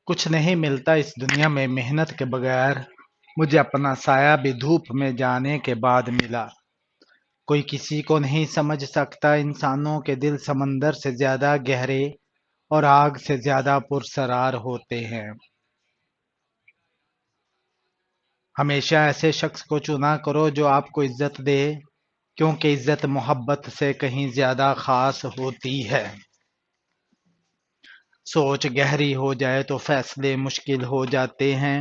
کچھ نہیں ملتا اس دنیا میں محنت کے بغیر، مجھے اپنا سایہ بھی دھوپ میں جانے کے بعد ملا۔ کوئی کسی کو نہیں سمجھ سکتا، انسانوں کے دل سمندر سے زیادہ گہرے اور آگ سے زیادہ پراسرار ہوتے ہیں۔ ہمیشہ ایسے شخص کو چنا کرو جو آپ کو عزت دے، کیونکہ عزت محبت سے کہیں زیادہ خاص ہوتی ہے۔ سوچ گہری ہو جائے تو فیصلے مشکل ہو جاتے ہیں۔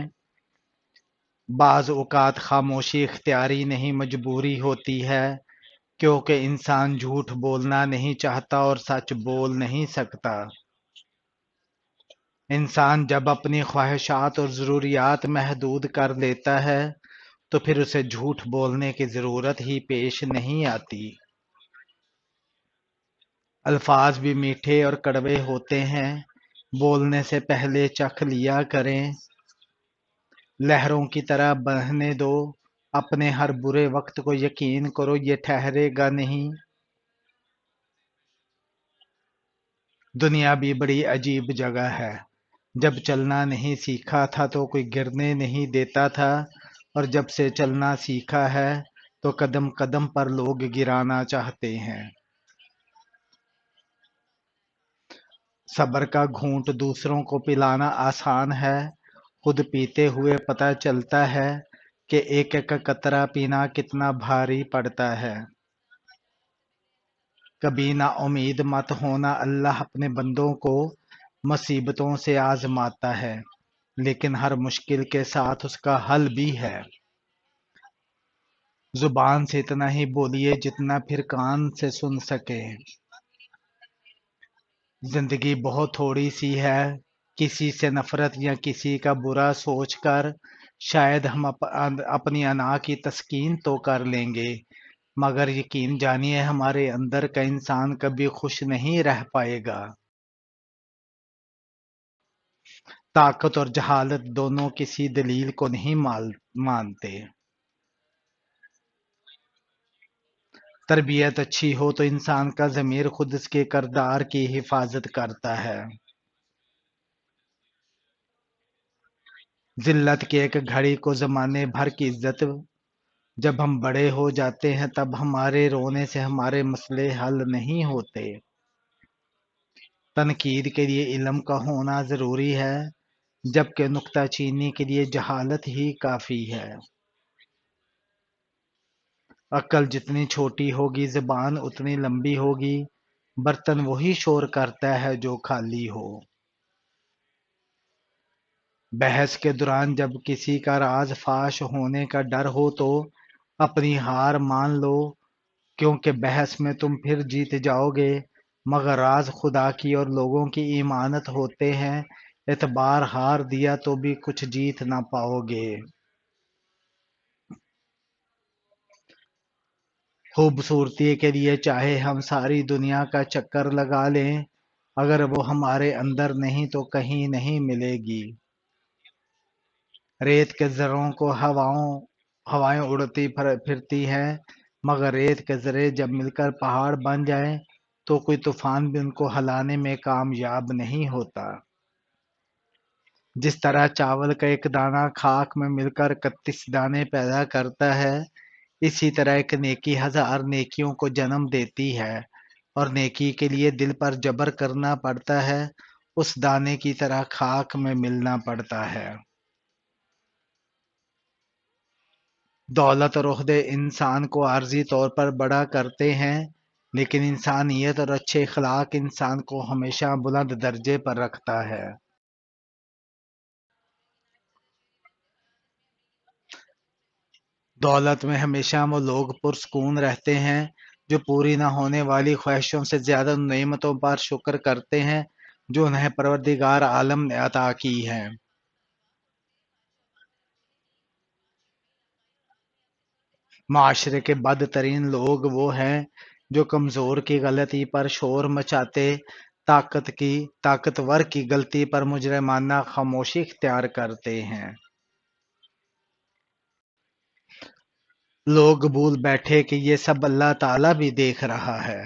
بعض اوقات خاموشی اختیاری نہیں مجبوری ہوتی ہے، کیونکہ انسان جھوٹ بولنا نہیں چاہتا اور سچ بول نہیں سکتا۔ انسان جب اپنی خواہشات اور ضروریات محدود کر لیتا ہے تو پھر اسے جھوٹ بولنے کی ضرورت ہی پیش نہیں آتی۔ الفاظ بھی میٹھے اور کڑوے ہوتے ہیں، بولنے سے پہلے چکھ لیا کریں۔ لہروں کی طرح بہنے دو، اپنے ہر برے وقت کو یقین کرو یہ ٹھہرے گا نہیں۔ دنیا بھی بڑی عجیب جگہ ہے۔ جب چلنا نہیں سیکھا تھا تو کوئی گرنے نہیں دیتا تھا، اور جب سے چلنا سیکھا ہے تو قدم قدم پر لوگ گرانا چاہتے ہیں۔ صبر کا گھونٹ دوسروں کو پلانا آسان ہے، خود پیتے ہوئے پتہ چلتا ہے کہ ایک ایک قطرہ پینا کتنا بھاری پڑتا ہے۔ کبھی نا امید مت ہونا، اللہ اپنے بندوں کو مصیبتوں سے آزماتا ہے، لیکن ہر مشکل کے ساتھ اس کا حل بھی ہے۔ زبان سے اتنا ہی بولیے جتنا پھر کان سے سن سکے۔ زندگی بہت تھوڑی سی ہے، کسی سے نفرت یا کسی کا برا سوچ کر شاید ہم اپنی انا کی تسکین تو کر لیں گے، مگر یقین جانیے ہمارے اندر کا انسان کبھی خوش نہیں رہ پائے گا۔ طاقت اور جہالت دونوں کسی دلیل کو نہیں مانتے۔ تربیت اچھی ہو تو انسان کا ضمیر خود اس کے کردار کی حفاظت کرتا ہے۔ ذلت کی ایک گھڑی کو زمانے بھر کی عزت، جب ہم بڑے ہو جاتے ہیں تب ہمارے رونے سے ہمارے مسئلے حل نہیں ہوتے۔ تنقید کے لیے علم کا ہونا ضروری ہے، جبکہ نکتہ چینی کے لیے جہالت ہی کافی ہے۔ عقل جتنی چھوٹی ہوگی زبان اتنی لمبی ہوگی، برتن وہی شور کرتا ہے جو خالی ہو۔ بحث کے دوران جب کسی کا راز فاش ہونے کا ڈر ہو تو اپنی ہار مان لو، کیونکہ بحث میں تم پھر جیت جاؤ گے، مگر راز خدا کی اور لوگوں کی امانت ہوتے ہیں، اعتبار ہار دیا تو بھی کچھ جیت نہ پاؤ گے۔ خوبصورتی کے لیے چاہے ہم ساری دنیا کا چکر لگا لیں، اگر وہ ہمارے اندر نہیں تو کہیں نہیں ملے گی۔ ریت کے ذروں کو ہوائیں اڑتی پھرتی ہیں، مگر ریت کے ذرے جب مل کر پہاڑ بن جائیں تو کوئی طوفان بھی ان کو ہلانے میں کامیاب نہیں ہوتا۔ جس طرح چاول کا ایک دانہ خاک میں مل کر 31 دانے پیدا کرتا ہے، اسی طرح ایک نیکی 1000 نیکیوں کو جنم دیتی ہے، اور نیکی کے لیے دل پر جبر کرنا پڑتا ہے، اس دانے کی طرح خاک میں ملنا پڑتا ہے۔ دولت اور عہدے انسان کو عارضی طور پر بڑا کرتے ہیں، لیکن انسانیت اور اچھے اخلاق انسان کو ہمیشہ بلند درجے پر رکھتا ہے۔ دولت میں ہمیشہ وہ لوگ پرسکون رہتے ہیں جو پوری نہ ہونے والی خواہشوں سے زیادہ ان نعمتوں پر شکر کرتے ہیں جو انہیں پروردگار عالم نے عطا کی ہیں۔ معاشرے کے بدترین لوگ وہ ہیں جو کمزور کی غلطی پر شور مچاتے، طاقتور کی غلطی پر مجرمانہ خاموشی اختیار کرتے ہیں۔ لوگ بھول بیٹھے کہ یہ سب اللہ تعالیٰ بھی دیکھ رہا ہے۔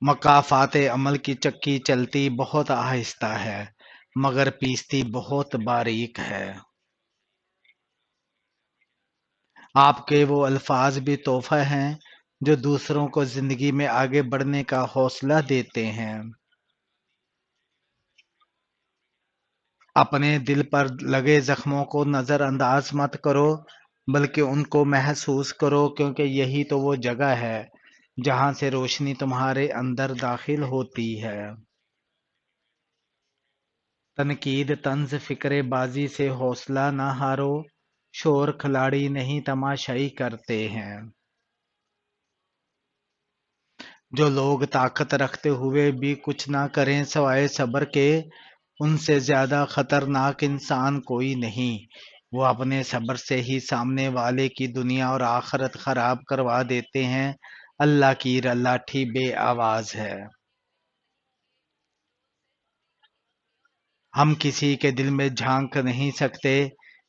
مکافات عمل کی چکی چلتی بہت آہستہ ہے مگر پیستی بہت باریک ہے۔ آپ کے وہ الفاظ بھی تحفہ ہیں جو دوسروں کو زندگی میں آگے بڑھنے کا حوصلہ دیتے ہیں۔ اپنے دل پر لگے زخموں کو نظر انداز مت کرو بلکہ ان کو محسوس کرو، کیونکہ یہی تو وہ جگہ ہے جہاں سے روشنی تمہارے اندر داخل ہوتی ہے۔ تنقید طنز فکر بازی سے حوصلہ نہ ہارو، شور کھلاڑی نہیں تماشائی کرتے ہیں۔ جو لوگ طاقت رکھتے ہوئے بھی کچھ نہ کریں سوائے صبر کے، ان سے زیادہ خطرناک انسان کوئی نہیں۔ وہ اپنے صبر سے ہی سامنے والے کی دنیا اور آخرت خراب کروا دیتے ہیں۔ اللہ کی لاٹھی بے آواز ہے۔ ہم کسی کے دل میں جھانک نہیں سکتے،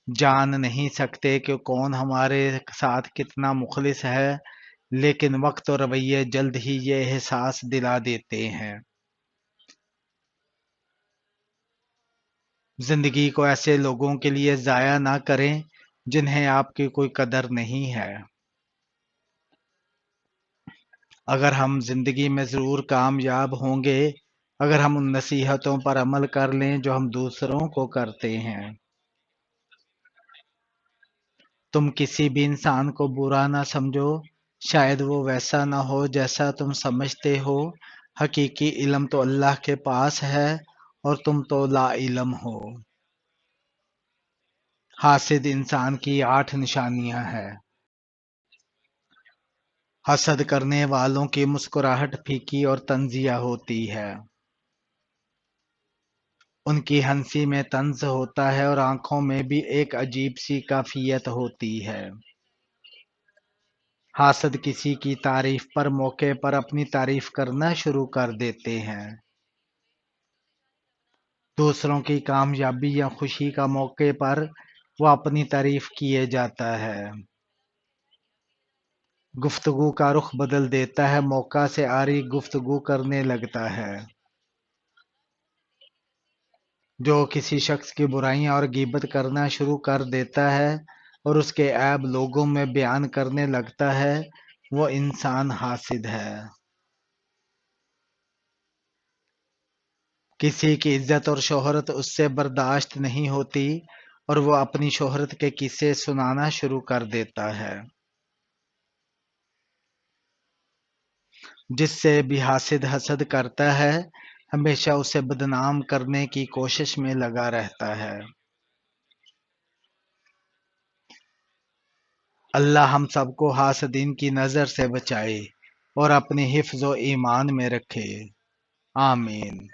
جان نہیں سکتے کہ کون ہمارے ساتھ کتنا مخلص ہے، لیکن وقت اور رویے جلد ہی یہ احساس دلا دیتے ہیں۔ زندگی کو ایسے لوگوں کے لیے ضائع نہ کریں جنہیں آپ کی کوئی قدر نہیں ہے۔ اگر ہم زندگی میں ضرور کامیاب ہوں گے اگر ہم ان نصیحتوں پر عمل کر لیں جو ہم دوسروں کو کرتے ہیں۔ تم کسی بھی انسان کو برا نہ سمجھو، شاید وہ ویسا نہ ہو جیسا تم سمجھتے ہو۔ حقیقی علم تو اللہ کے پاس ہے اور تم تو لا علم ہو۔ حاسد انسان کی 8 نشانیاں ہیں۔ حسد کرنے والوں کی مسکراہٹ پھیکی اور طنزیہ ہوتی ہے۔ ان کی ہنسی میں طنز ہوتا ہے اور آنکھوں میں بھی ایک عجیب سی کیفیت ہوتی ہے۔ حاسد کسی کی تعریف پر موقع پر اپنی تعریف کرنا شروع کر دیتے ہیں۔ دوسروں کی کامیابی یا خوشی کا موقع پر وہ اپنی تعریف کیے جاتا ہے۔ گفتگو کا رخ بدل دیتا ہے، موقع سے آری گفتگو کرنے لگتا ہے۔ جو کسی شخص کی برائیاں اور غیبت کرنا شروع کر دیتا ہے اور اس کے عیب لوگوں میں بیان کرنے لگتا ہے، وہ انسان حاسد ہے۔ کسی کی عزت اور شہرت اس سے برداشت نہیں ہوتی اور وہ اپنی شہرت کے قصے سنانا شروع کر دیتا ہے۔ جس سے بھی حاسد حسد کرتا ہے ہمیشہ اسے بدنام کرنے کی کوشش میں لگا رہتا ہے۔ اللہ ہم سب کو حاسدین کی نظر سے بچائے اور اپنے حفظ و ایمان میں رکھے، آمین۔